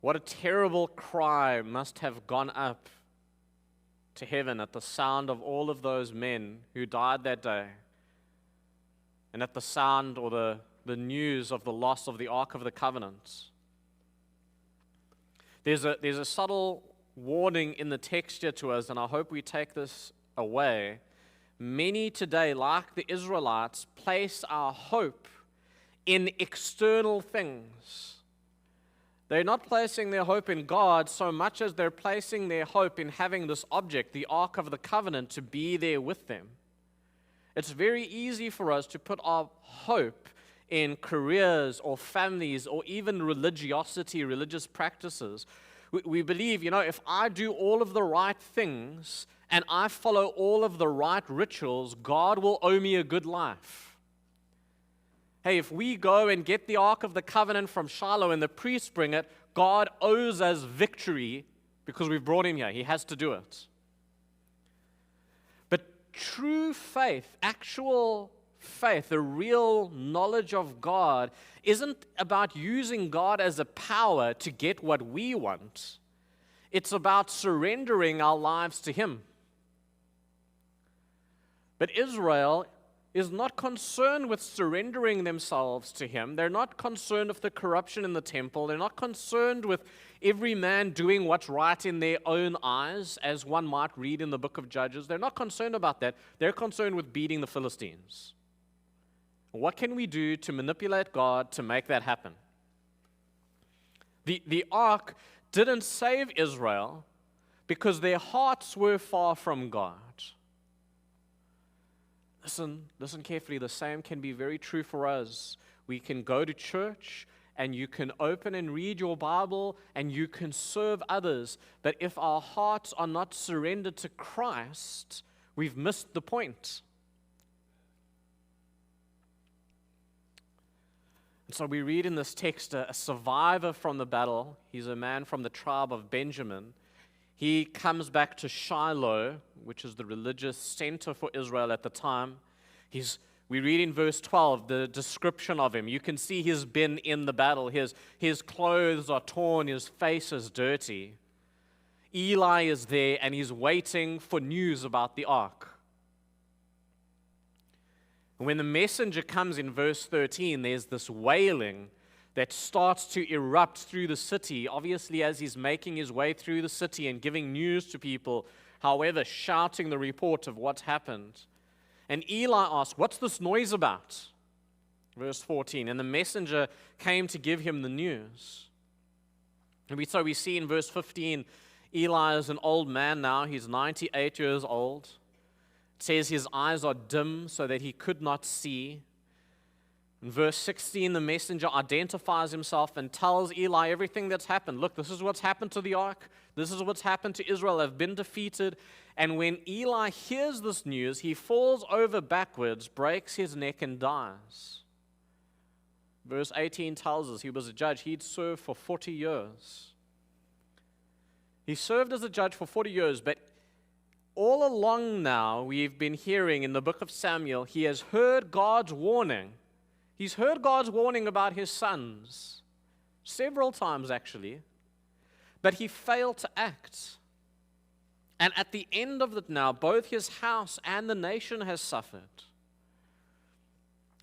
What a terrible cry must have gone up to heaven at the sound of all of those men who died that day, and at the sound or the news of the loss of the Ark of the Covenant. There's a subtle warning in the text here to us, and I hope we take this away. Many today, like the Israelites, place our hope in external things. They're not placing their hope in God so much as they're placing their hope in having this object, the Ark of the Covenant, to be there with them. It's very easy for us to put our hope in careers or families or even religiosity, religious practices. We believe, if I do all of the right things and I follow all of the right rituals, God will owe me a good life. Hey, if we go and get the Ark of the Covenant from Shiloh and the priests bring it, God owes us victory because we've brought him here. He has to do it. But true faith, actual faith, the real knowledge of God, isn't about using God as a power to get what we want. It's about surrendering our lives to him. But Israel is not concerned with surrendering themselves to him. They're not concerned with the corruption in the temple. They're not concerned with every man doing what's right in their own eyes, as one might read in the book of Judges. They're not concerned about that. They're concerned with beating the Philistines. What can we do to manipulate God to make that happen? The ark didn't save Israel because their hearts were far from God. Listen carefully. The same can be very true for us. We can go to church and you can open and read your Bible and you can serve others. But if our hearts are not surrendered to Christ, we've missed the point. And so we read in this text a survivor from the battle. He's a man from the tribe of Benjamin. He comes back to Shiloh, which is the religious center for Israel at the time. We read in verse 12 the description of him. You can see he's been in the battle. His clothes are torn, his face is dirty. Eli is there and he's waiting for news about the ark. And when the messenger comes in verse 13, there's this wailing that starts to erupt through the city, obviously as he's making his way through the city and giving news to people, however, shouting the report of what's happened. And Eli asked, "What's this noise about?" Verse 14, and the messenger came to give him the news. And so we see in verse 15, Eli is an old man now. He's 98 years old. It says his eyes are dim so that he could not see. In verse 16, the messenger identifies himself and tells Eli everything that's happened. Look, this is what's happened to the ark. This is what's happened to Israel. They've been defeated. And when Eli hears this news, he falls over backwards, breaks his neck, and dies. Verse 18 tells us he was a judge. He'd served for 40 years. He served as a judge for 40 years, but all along now, we've been hearing in the book of Samuel, he has heard God's warning. He's heard God's warning about his sons several times, actually, but he failed to act. And at the end of it now, both his house and the nation has suffered.